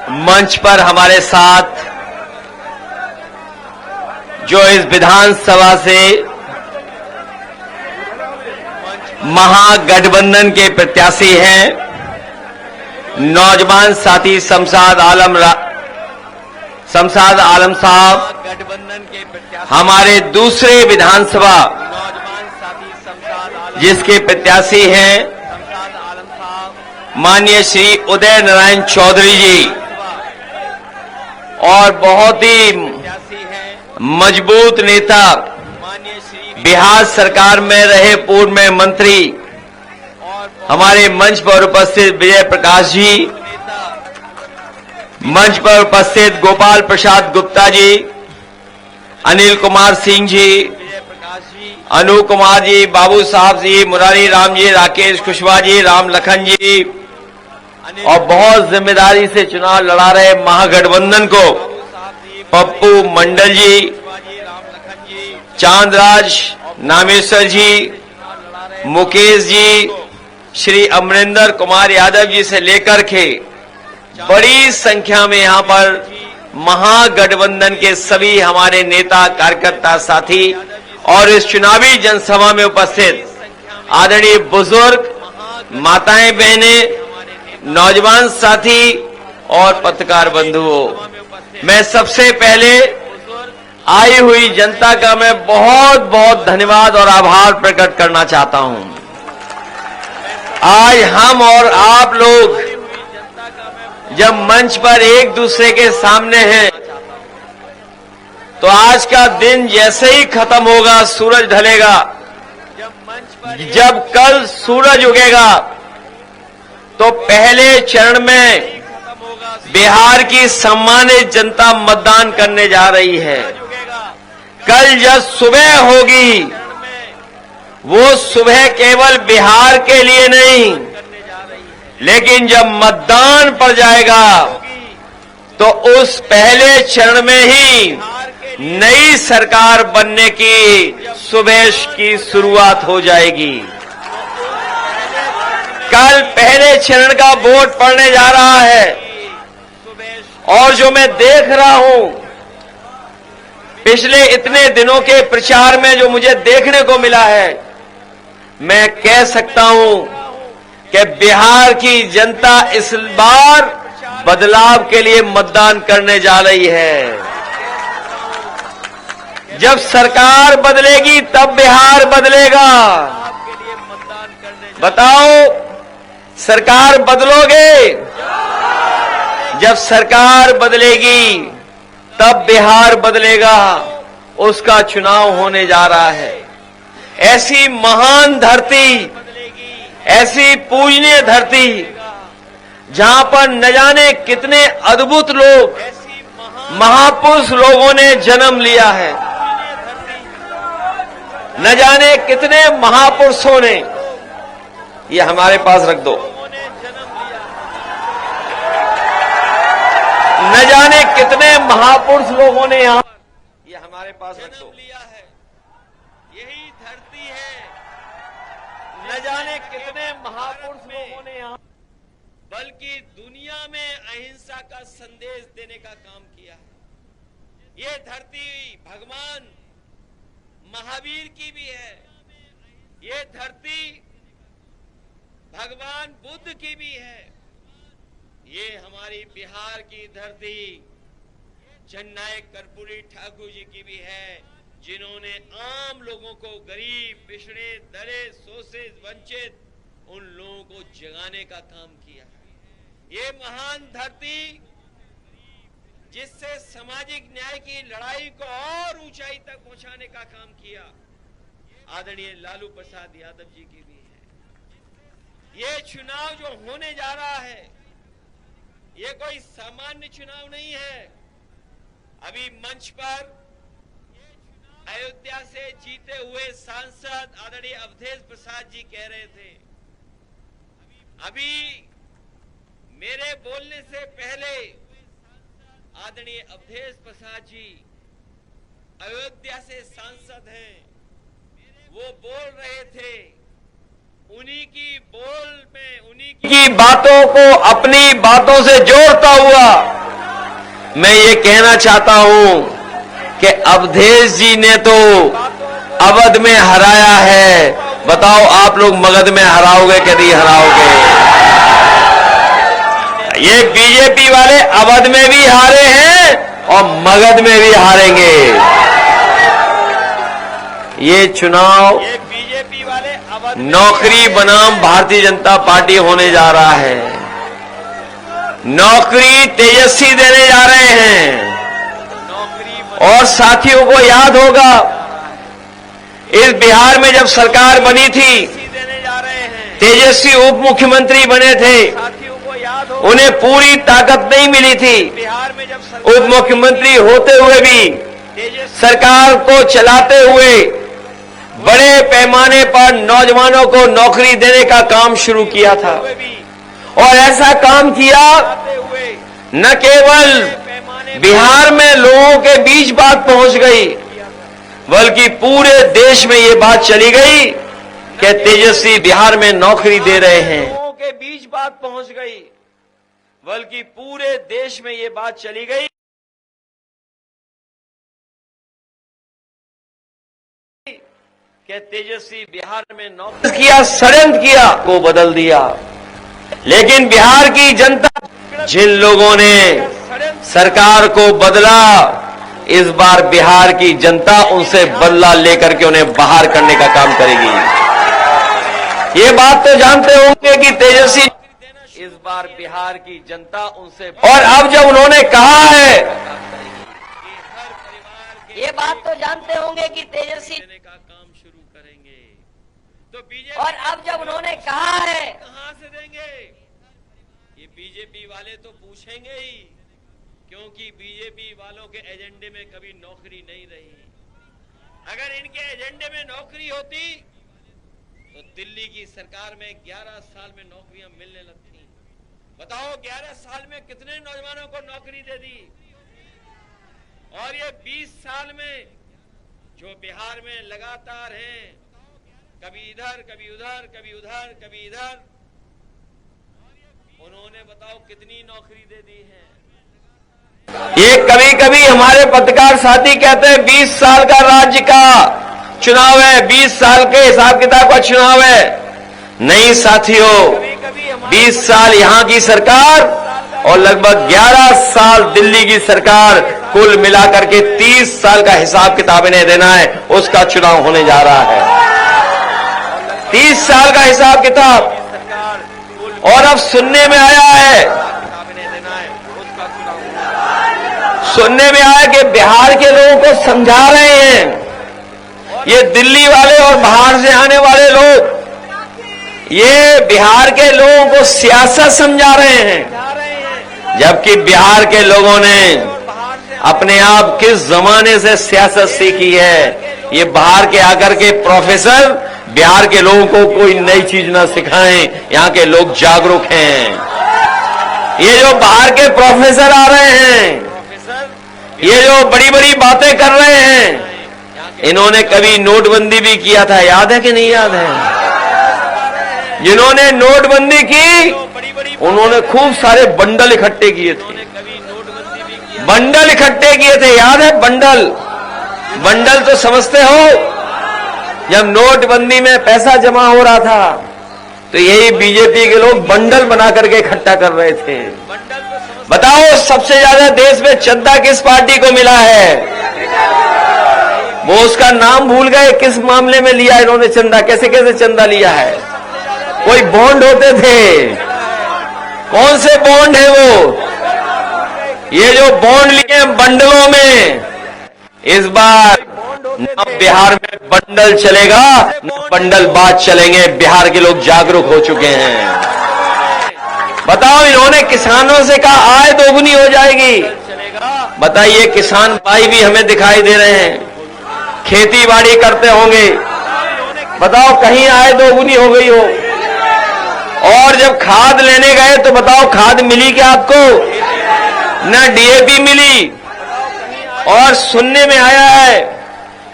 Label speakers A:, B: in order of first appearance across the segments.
A: मंच पर हमारे साथ जो इस विधानसभा से महागठबंधन के प्रत्याशी हैं, नौजवान साथी शमशाद आलम साहब, गठबंधन के प्रत्याशी हमारे दूसरे विधानसभा जिसके प्रत्याशी हैं माननीय श्री उदय नारायण चौधरी जी, और बहुत ही मजबूत नेता, बिहार सरकार में रहे पूर्व में मंत्री हमारे मंच पर उपस्थित विजय प्रकाश जी, मंच पर उपस्थित गोपाल प्रसाद गुप्ता जी, अनिल कुमार सिंह जी, अनु कुमार जी, बाबू साहब जी, मुरारी राम जी, राकेश कुशवाहा जी, राम लखन जी, और बहुत जिम्मेदारी से चुनाव लड़ा रहे महागठबंधन को पप्पू मंडल जी, चांदराज नामेश्वर जी, मुकेश जी, श्री अमरिंदर कुमार यादव जी से लेकर के बड़ी संख्या में यहां पर महागठबंधन के सभी हमारे नेता कार्यकर्ता साथी और इस चुनावी जनसभा में उपस्थित आदरणीय बुजुर्ग, माताएं, बहनें, नौजवान साथी और पत्रकार बंधुओं, मैं सबसे पहले आई हुई जनता का मैं बहुत बहुत धन्यवाद और आभार प्रकट करना चाहता हूं। आज हम और आप लोग जब मंच पर एक दूसरे के सामने हैं तो आज का दिन जैसे ही खत्म होगा, सूरज ढलेगा, जब कल सूरज उगेगा तो पहले चरण में बिहार की सम्मानित जनता मतदान करने जा रही है। कल जब सुबह होगी, वो सुबह केवल बिहार के लिए नहीं, लेकिन जब मतदान पड़ जाएगा तो उस पहले चरण में ही नई सरकार बनने की सुबह की शुरुआत हो जाएगी। कल पहले चरण का वोट पड़ने जा रहा है और जो मैं देख रहा हूं पिछले इतने दिनों के प्रचार में जो मुझे देखने को मिला है, मैं कह सकता हूं कि बिहार की जनता इस बार बदलाव के लिए मतदान करने जा रही है। जब सरकार बदलेगी तब बिहार बदलेगा। बताओ, सरकार बदलोगे? जब सरकार बदलेगी तब बिहार बदलेगा। उसका चुनाव होने जा रहा है। ऐसी महान धरती, ऐसी पूजनीय धरती जहां पर न जाने कितने अद्भुत लोग, महापुरुष लोगों ने जन्म लिया है, न जाने कितने महापुरुषों ने, ये हमारे पास रख दो, न जाने कितने महापुरुष लोगों ने यहां, ये हमारे पास रख दो, लिया है। यही धरती है, न जाने कितने महापुरुष लोगों ने यहां, बल्कि दुनिया में अहिंसा का संदेश देने का काम किया है। ये धरती भगवान महावीर की भी है। ये धरती भगवान बुद्ध की भी है। ये हमारी बिहार की धरती जननायक कर्पूरी ठाकुर जी की भी है, जिन्होंने आम लोगों को, गरीब, पिछड़े, दलित, शोषित, वंचित, उन लोगों को जगाने का काम किया है। ये महान धरती जिससे सामाजिक न्याय की लड़ाई को और ऊंचाई तक पहुंचाने का काम किया, आदरणीय लालू प्रसाद यादव जी की भी है। ये चुनाव जो होने जा रहा है, ये कोई सामान्य चुनाव नहीं है। अभी मंच पर अयोध्या से जीते हुए सांसद आदरणीय अवधेश प्रसाद जी कह रहे थे, अभी मेरे बोलने से पहले आदरणीय अवधेश प्रसाद जी अयोध्या से सांसद हैं, वो बोल रहे थे, उन्हीं की बोल में, उन्हीं की बातों को अपनी बातों से जोड़ता हुआ मैं ये कहना चाहता हूं कि अवधेश जी ने तो अवध में हराया है, बताओ आप लोग मगध में हराओगे कि नहीं हराओगे? ये बीजेपी वाले अवध में भी हारे हैं और मगध में भी हारेंगे। ये चुनाव
B: बीजेपी वाले अवध
A: नौकरी बनाम भारतीय जनता पार्टी होने जा रहा है। नौकरी तेजस्वी देने जा रहे हैं। और साथियों को याद होगा, इस बिहार में जब सरकार बनी थी,
B: देने जा रहे हैं।
A: तेजस्वी उप मुख्यमंत्री बने थे,
B: साथियों को याद हो,
A: उन्हें पूरी ताकत नहीं मिली थी।
B: बिहार में जब
A: उप मुख्यमंत्री होते हुए भी सरकार को चलाते हुए बड़े पैमाने पर नौजवानों को नौकरी देने का काम शुरू किया था। और ऐसा काम किया, न केवल बिहार में लोगों के बीच बात पहुंच गई, बल्कि पूरे देश में ये बात चली गई कि तेजस्वी बिहार में नौकरी दे रहे हैं।
B: लोगों के बीच बात पहुंच गई, बल्कि पूरे देश में ये बात चली गई कि तेजस्वी बिहार में नौकरी
A: किया, षड्यंत्र किया, को बदल दिया। लेकिन बिहार की जनता, जिन लोगों ने सरकार को बदला, इस बार बिहार की जनता उनसे बदला लेकर के उन्हें बाहर करने का काम करेगी। ये बात तो जानते होंगे कि तेजस्वी,
B: इस बार बिहार की जनता उनसे,
A: और अब जब उन्होंने कहा है,
C: ये बात तो जानते होंगे कि तेजस्वी
B: देने का काम शुरू करेंगे, तो बीजेपी,
C: और अब जब उन्होंने कहा है,
B: कहां से देंगे? ये बीजेपी वाले तो पूछेंगे ही, क्योंकि बीजेपी वालों के एजेंडे में कभी नौकरी नहीं रही। अगर इनके एजेंडे में नौकरी होती तो दिल्ली की सरकार में 11 साल में नौकरियां मिलने लगती। बताओ 11 साल में कितने नौजवानों को नौकरी दे दी? और ये 20 साल में जो बिहार में लगातार हैं, कभी इधर कभी उधर, कभी उधर कभी इधर, उन्होंने बताओ कितनी नौकरी दे दी है?
A: ये कभी कभी हमारे पत्रकार साथी कहते हैं 20 साल का राज्य का चुनाव है, 20 साल के हिसाब किताब का चुनाव है। नहीं साथियों, 20 साल यहां की सरकार और लगभग 11 साल दिल्ली की सरकार, कुल मिलाकर के 30 साल का हिसाब किताब इन्हें देना है, उसका चुनाव होने जा रहा है। 30 साल का हिसाब किताब। और अब सुनने में आया है, सुनने में आया कि बिहार के लोगों को समझा रहे हैं, ये दिल्ली वाले और बाहर से आने वाले लोग, ये बिहार के लोगों को सियासत समझा रहे हैं, जबकि बिहार के लोगों ने अपने आप किस जमाने से सियासत सीखी है। ये बाहर के आकर के प्रोफेसर बिहार के लोगों को कोई नई चीज ना सिखाएं, यहाँ के लोग जागरूक हैं। ये जो बाहर के प्रोफेसर आ रहे हैं, ये जो बड़ी बड़ी बातें कर रहे हैं, इन्होंने कभी नोटबंदी भी किया था, याद है कि नहीं याद है? जिन्होंने नोटबंदी की, उन्होंने खूब सारे बंडल इकट्ठे किए थे, बंडल इकट्ठे किए थे, याद है? बंडल, बंडल तो समझते हो, जब नोटबंदी में पैसा जमा हो रहा था तो यही बीजेपी के लोग बंडल बना करके इकट्ठा कर रहे थे। बताओ सबसे ज्यादा देश में चंदा किस पार्टी को मिला है? वो उसका नाम भूल गए, किस मामले में लिया इन्होंने चंदा, कैसे कैसे चंदा लिया है? कोई बॉन्ड होते थे, कौन से बॉन्ड है वो? ये जो बॉन्ड लिए बंडलों में, इस बार न बिहार में बंडल चलेगा न बंडल बात चलेंगे। बिहार के लोग जागरूक हो चुके हैं। बताओ, इन्होंने किसानों से कहा आय दोगुनी हो जाएगी। बताइए, किसान भाई भी हमें दिखाई दे रहे हैं, खेती बाड़ी करते होंगे, बताओ कहीं आय दोगुनी हो गई हो? और जब खाद लेने गए तो बताओ खाद मिली क्या आपको? न डीएपी मिली। और सुनने में आया है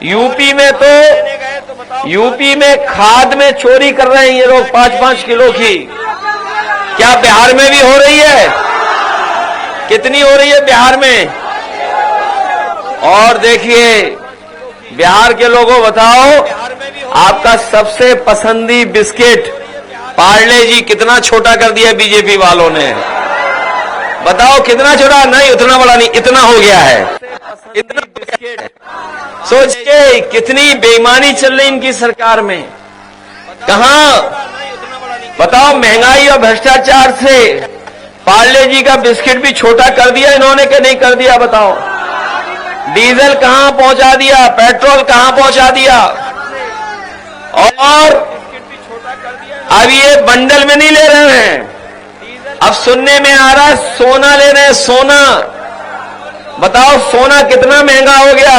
A: यूपी में तो यूपी में खाद में चोरी कर रहे हैं ये लोग 5-5 किलो की। क्या बिहार में भी हो रही है? कितनी हो रही है बिहार में? और देखिए बिहार के लोगों बताओ, आपका सबसे पसंदी बिस्किट पार्ले जी कितना छोटा कर दिया बीजेपी वालों ने? बताओ कितना छोटा? नहीं उतना बड़ा नहीं, इतना हो गया है, इतना बिस्किट। सोचिए कितनी बेईमानी चल रही इनकी सरकार में। कहां बताओ महंगाई और भ्रष्टाचार से पार्ले जी का बिस्किट भी छोटा कर दिया इन्होंने कि नहीं कर दिया? बताओ डीजल कहां पहुंचा दिया, पेट्रोल कहां पहुंचा दिया। और अब ये बंडल में नहीं ले रहे हैं, अब सुनने में आ रहा है सोना ले रहे हैं, सोना। बताओ सोना कितना महंगा हो गया।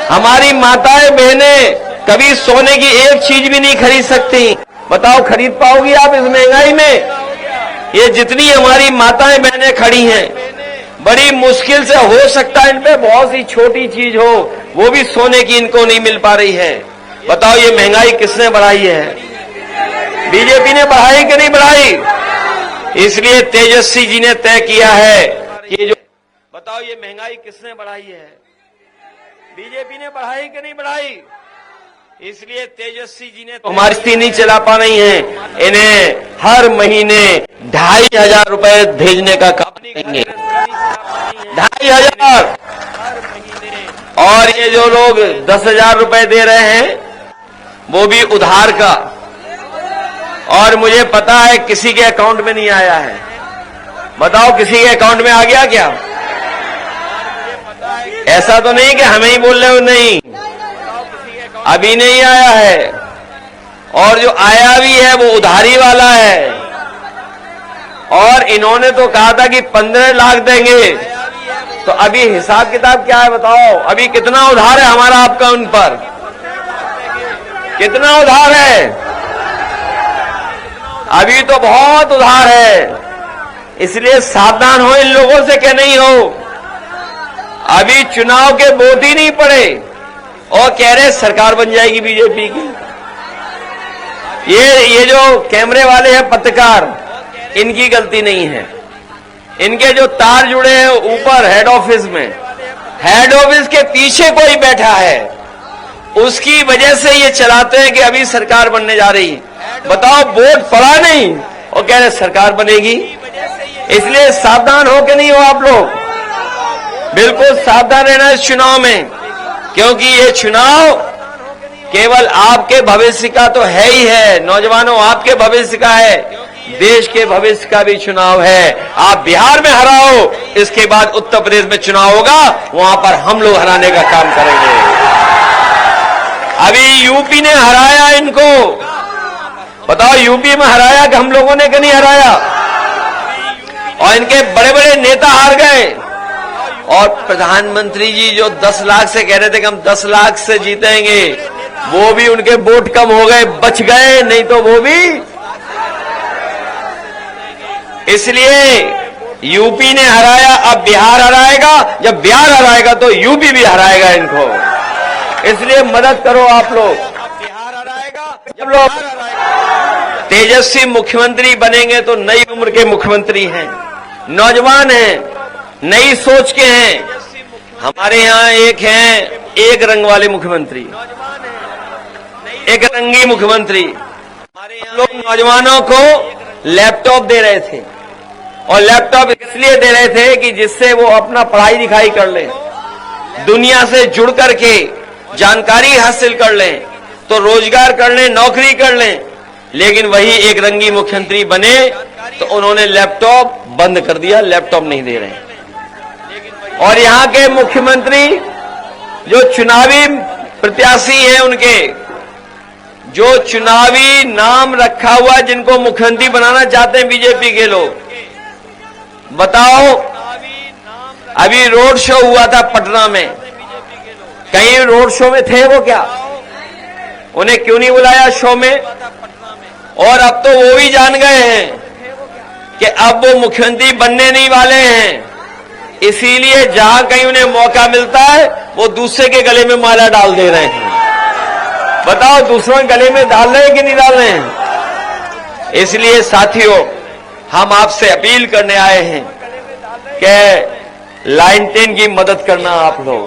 A: हमारी माताएं बहनें कभी सोने की एक चीज भी नहीं खरीद सकती। बताओ खरीद पाओगी आप इस महंगाई में? ये जितनी हमारी माताएं बहनें खड़ी हैं, बड़ी मुश्किल से हो सकता है इन पे बहुत सी छोटी चीज हो, वो भी सोने की इनको नहीं मिल पा रही है। बताओ ये महंगाई किसने बढ़ाई है? बीजेपी ने बढ़ाई कि नहीं बढ़ाई? इसलिए तेजस्वी जी ने तय किया है कि जो बताओ ये महंगाई किसने बढ़ाई है? बीजेपी ने बढ़ाई कि नहीं बढ़ाई? इसलिए तेजस्वी जी ने हमारी स्थिति नहीं चला पा रही है, इन्हें हर महीने 2500 रुपए भेजने का काम करेंगे। 2500। और ये जो लोग 10,000 रुपए दे रहे हैं वो भी उधार का, और मुझे पता है किसी के अकाउंट में नहीं आया है। बताओ किसी के अकाउंट में आ गया क्या? ऐसा तो नहीं कि हमें ही बोल रहे हो, नहीं अभी नहीं आया है। और जो आया भी है वो उधारी वाला है। और इन्होंने तो कहा था कि 15 लाख देंगे, तो अभी हिसाब किताब क्या है बताओ? अभी कितना उधार है हमारा आपका उन पर? कितना उधार है? अभी तो बहुत उधार है। इसलिए सावधान हो इन लोगों से कि नहीं हो। अभी चुनाव के वोट ही नहीं पड़े और कह रहे सरकार बन जाएगी बीजेपी की। ये जो कैमरे वाले हैं पत्रकार, इनकी गलती नहीं है। इनके जो तार जुड़े हैं ऊपर हेड ऑफिस में, हेड ऑफिस के पीछे कोई बैठा है, उसकी वजह से ये चलाते हैं कि अभी सरकार बनने जा रही है। बताओ वोट पड़ा नहीं और कह रहे सरकार बनेगी। इसलिए सावधान हो के नहीं हो आप लोग, बिल्कुल सावधान रहना इस चुनाव में, क्योंकि ये चुनाव केवल आपके भविष्य का तो है ही है। नौजवानों आपके भविष्य का है, देश के भविष्य का भी चुनाव है। आप बिहार में हराओ, इसके बाद उत्तर प्रदेश में चुनाव होगा, वहां पर हम लोग हराने का काम करेंगे। अभी यूपी ने हराया इनको, बताओ यूपी में हराया कि हम लोगों ने कि नहीं हराया? और इनके बड़े बड़े नेता हार गए। और प्रधानमंत्री जी जो 10 लाख से कह रहे थे कि हम 10 लाख से जीतेंगे, वो भी उनके वोट कम हो गए, बच गए, नहीं तो वो भी। इसलिए यूपी ने हराया, अब बिहार हराएगा, जब बिहार हराएगा तो यूपी भी हराएगा इनको। इसलिए मदद करो आप लोग। बिहार हराएगा जब लोग तेजस्वी मुख्यमंत्री बनेंगे तो नई उम्र के मुख्यमंत्री हैं, नौजवान हैं, नई सोच के हैं। हमारे यहाँ एक हैं एक रंग वाले मुख्यमंत्री, एक रंगी मुख्यमंत्री। लोग नौजवानों को लैपटॉप दे रहे थे, और लैपटॉप इसलिए दे रहे थे कि जिससे वो अपना पढ़ाई लिखाई कर लें, दुनिया से जुड़ करके जानकारी हासिल कर लें, तो रोजगार कर लें, नौकरी कर लें। लेकिन वही एक रंगी मुख्यमंत्री बने तो उन्होंने लैपटॉप बंद कर दिया, लैपटॉप नहीं दे रहे। और यहाँ के मुख्यमंत्री जो चुनावी प्रत्याशी हैं, उनके जो चुनावी नाम रखा हुआ, जिनको मुख्यमंत्री बनाना चाहते हैं बीजेपी के लोग, बताओ अभी रोड शो हुआ था पटना में, कहीं रोड शो में थे वो क्या? उन्हें क्यों नहीं बुलाया शो में? और अब तो वो भी जान गए हैं कि अब वो मुख्यमंत्री बनने नहीं वाले हैं, इसीलिए जहां कहीं उन्हें मौका मिलता है वो दूसरे के गले में माला डाल दे रहे हैं। बताओ दूसरों के गले में डाल रहे हैं कि नहीं डाल रहे हैं? इसलिए साथियों, हम आपसे अपील करने आए हैं कि लाइन 10 की मदद करना आप लोग।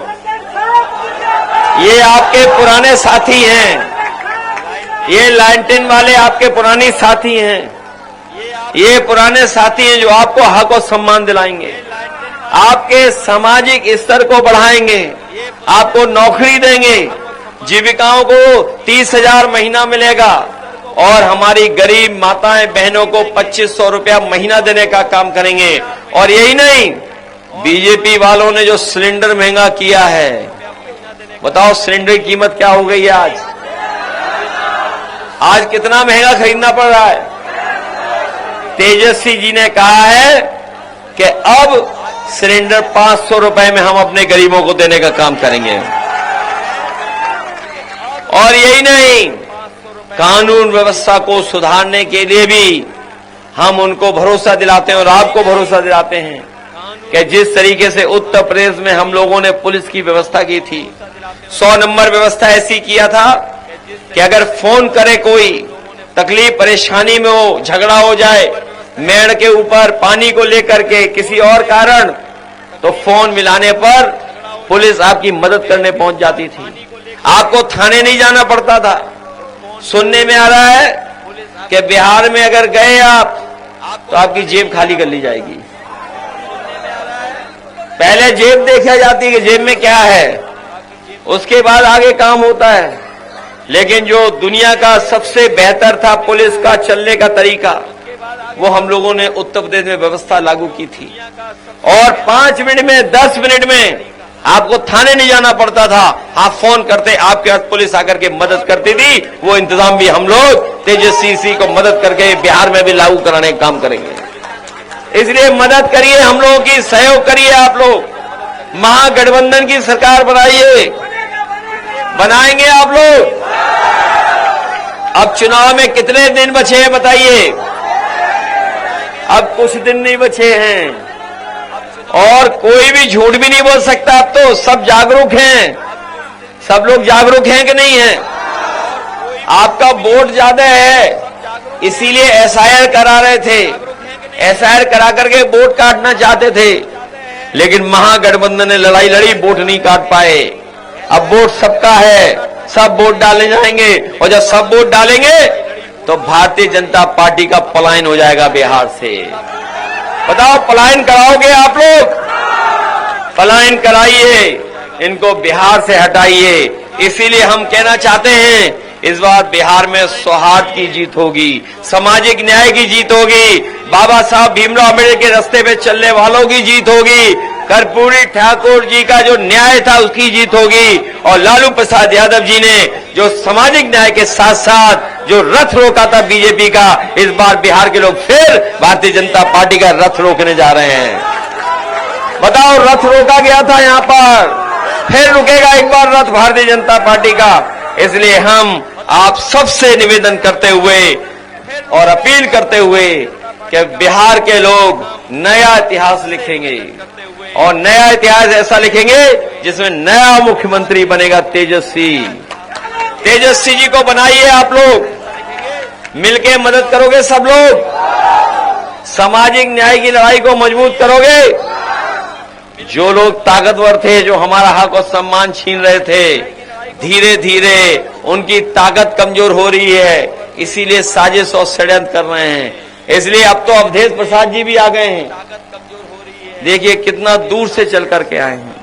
A: ये आपके पुराने साथी हैं, ये लाइन 10 वाले आपके पुराने साथी हैं, ये पुराने साथी हैं जो आपको हक और सम्मान दिलाएंगे, आपके सामाजिक स्तर को बढ़ाएंगे, आपको नौकरी देंगे, जीविकाओं को 30,000 महीना मिलेगा और हमारी गरीब माताएं बहनों को 2500 रुपया महीना देने का काम करेंगे। और यही नहीं, बीजेपी वालों ने जो सिलेंडर महंगा किया है, बताओ सिलेंडर की कीमत क्या हो गई है आज कितना महंगा खरीदना पड़ रहा है। तेजस्वी जी ने कहा है कि अब सिलेंडर 500 रुपए में हम अपने गरीबों को देने का काम करेंगे। और यही नहीं, कानून व्यवस्था को सुधारने के लिए भी हम उनको भरोसा दिलाते हैं और आपको भरोसा दिलाते हैं कि जिस तरीके से उत्तर प्रदेश में हम लोगों ने पुलिस की व्यवस्था की थी, 100 नंबर व्यवस्था ऐसी किया था कि अगर फोन करे कोई, तकलीफ परेशानी में हो, झगड़ा हो जाए, मेड़ के ऊपर पानी को लेकर के किसी और कारण, तो फोन मिलाने पर पुलिस आपकी मदद करने पहुंच जाती थी। आपको थाने नहीं जाना पड़ता था। सुनने में आ रहा है कि बिहार में अगर गए आप तो आपकी जेब खाली कर ली जाएगी। पहले जेब देखा जाती है कि जेब में क्या है, उसके बाद आगे काम होता है। लेकिन जो दुनिया का सबसे बेहतर था पुलिस का चलने का तरीका, वो हम लोगों ने उत्तर प्रदेश में व्यवस्था लागू की थी। और 5 मिनट में, 10 मिनट में आपको थाने नहीं जाना पड़ता था। आप फोन करते, आपके पास पुलिस आकर के मदद करती थी। वो इंतजाम भी हम लोग तेजस्वी जी को मदद करके बिहार में भी लागू कराने का काम करेंगे। इसलिए मदद करिए, हम लोगों की सहयोग करिए। आप लोग महागठबंधन की सरकार बनाइए, बनाएंगे आप लोग। अब चुनाव में कितने दिन बचे हैं बताइए? अब कुछ दिन नहीं बचे हैं और कोई भी झूठ भी नहीं बोल सकता। अब तो सब जागरूक हैं, सब लोग जागरूक हैं कि नहीं है? आपका वोट ज्यादा है, इसीलिए एसआईआर करा रहे थे, एसआईआर करा करके वोट काटना चाहते थे, लेकिन महागठबंधन ने लड़ाई लड़ी, वोट नहीं काट पाए। अब वोट सबका है, सब वोट डालने जाएंगे और जब सब वोट डालेंगे तो भारतीय जनता पार्टी का पलायन हो जाएगा बिहार से। बताओ, पलायन कराओगे आप लोग? पलायन कराइए, इनको बिहार से हटाइए। इसीलिए हम कहना चाहते हैं, इस बार बिहार में सौहार्द की जीत होगी, सामाजिक न्याय की जीत होगी, बाबा साहब भीमराव अम्बेडकर के रास्ते पे चलने वालों की जीत होगी, कर्पूरी ठाकुर जी का जो न्याय था उसकी जीत होगी, और लालू प्रसाद यादव जी ने जो सामाजिक न्याय के साथ साथ जो रथ रोका था बीजेपी का, इस बार बिहार के लोग फिर भारतीय जनता पार्टी का रथ रोकने जा रहे हैं। बताओ, रथ रोका गया था यहाँ पर, फिर रुकेगा एक बार रथ भारतीय जनता पार्टी का। इसलिए हम आप सबसे निवेदन करते हुए और अपील करते हुए कि बिहार के लोग नया इतिहास लिखेंगे, और नया इतिहास ऐसा लिखेंगे जिसमें नया मुख्यमंत्री बनेगा तेजस्वी। तेजस्वी जी को बनाइए आप लोग, मिलके मदद करोगे सब लोग, सामाजिक न्याय की लड़ाई को मजबूत करोगे। जो लोग ताकतवर थे, जो हमारा हक और सम्मान छीन रहे थे, धीरे धीरे उनकी ताकत कमजोर हो रही है, इसीलिए साजिश और षड्यंत्र कर रहे हैं। इसलिए अब तो अवधेश प्रसाद जी भी आ गए हैं। देखिए कितना दूर से चल करके आए हैं।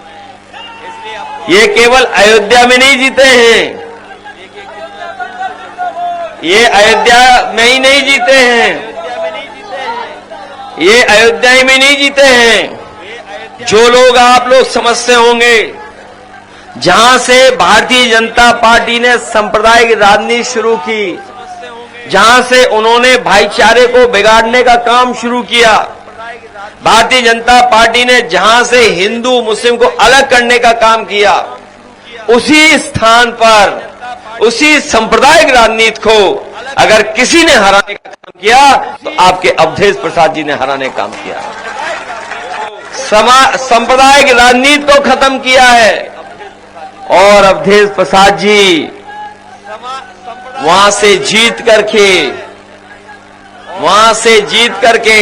A: ये केवल अयोध्या में नहीं जीते हैं, ये अयोध्या में ही नहीं जीते हैं, ये अयोध्या में नहीं जीते हैं। जो लोग आप लोग समझते होंगे, जहां से भारतीय जनता पार्टी ने सांप्रदायिक राजनीति शुरू की, जहां से उन्होंने भाईचारे को बिगाड़ने का काम शुरू किया, भारतीय जनता पार्टी ने जहां से हिंदू मुस्लिम को अलग करने का काम किया, उसी स्थान पर, उसी सांप्रदायिक राजनीति को अगर किसी ने हराने का काम किया तो आपके अवधेश प्रसाद जी ने हराने का काम किया। सांप्रदायिक राजनीति को खत्म किया है, और अवधेश प्रसाद जी वहां से जीत करके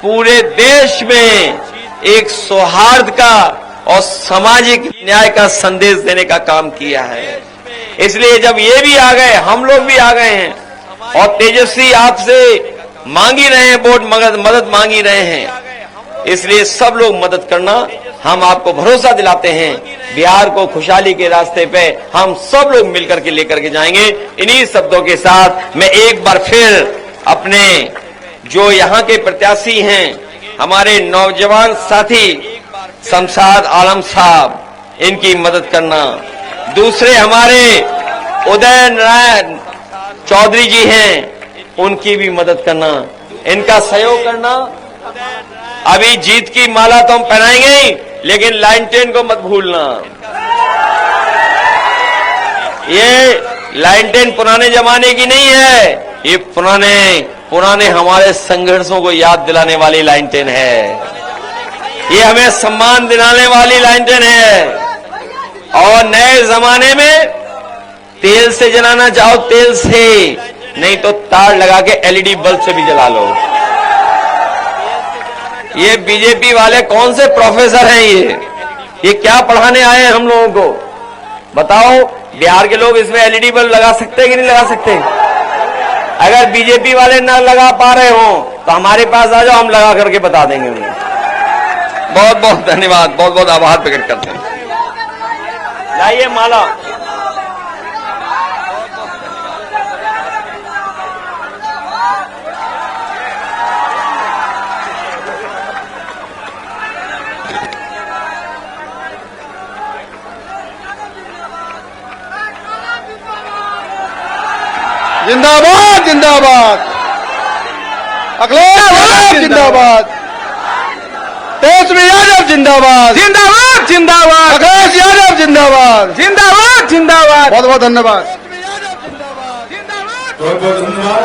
A: पूरे देश में एक सौहार्द का और सामाजिक न्याय का संदेश देने का काम किया है। इसलिए जब ये भी आ गए, हम लोग भी आ गए हैं और तेजस्वी आपसे मांगी रहे हैं वोट, मदद मांगी रहे हैं, इसलिए सब लोग मदद करना। हम आपको भरोसा दिलाते हैं बिहार को खुशहाली के रास्ते पे हम सब लोग मिलकर के लेकर के जाएंगे। इन्हीं शब्दों के साथ मैं एक बार फिर अपने जो यहाँ के प्रत्याशी हैं, हमारे नौजवान साथी शमशाद आलम साहब, इनकी मदद करना। दूसरे हमारे उदय नारायण चौधरी जी हैं, उनकी भी मदद करना, इनका सहयोग करना। अभी जीत की माला तो हम पहनाएंगे ही, लेकिन लाइन 10 को मत भूलना। ये लाइन 10 पुराने जमाने की नहीं है, ये पुराने हमारे संघर्षों को याद दिलाने वाली लाइन 10 है। ये हमें सम्मान दिलाने वाली लाइन 10 है। और नए जमाने में तेल से जलाना चाहो तेल से, नहीं तो तार लगा के एलईडी बल्ब से भी जला लो। ये बीजेपी वाले कौन से प्रोफेसर हैं? ये क्या पढ़ाने आए हैं हम लोगों को? बताओ, बिहार के लोग इसमें एलईडी बल्ब लगा सकते हैं कि नहीं लगा सकते? अगर बीजेपी वाले ना लगा पा रहे हो तो हमारे पास आ जाओ, हम लगा करके बता देंगे उन्हें। बहुत बहुत धन्यवाद, बहुत बहुत आभार प्रकट करते हैं। लाइए माला।
D: जिंदाबाद जिंदाबाद, अखिलेश यादव जिंदाबाद, तेजस्वी यादव जिंदाबाद, जिंदाबाद जिंदाबाद, अखिलेश यादव जिंदाबाद, जिंदाबाद जिंदाबाद। बहुत बहुत धन्यवाद।
E: बहुत बहुत धन्यवाद।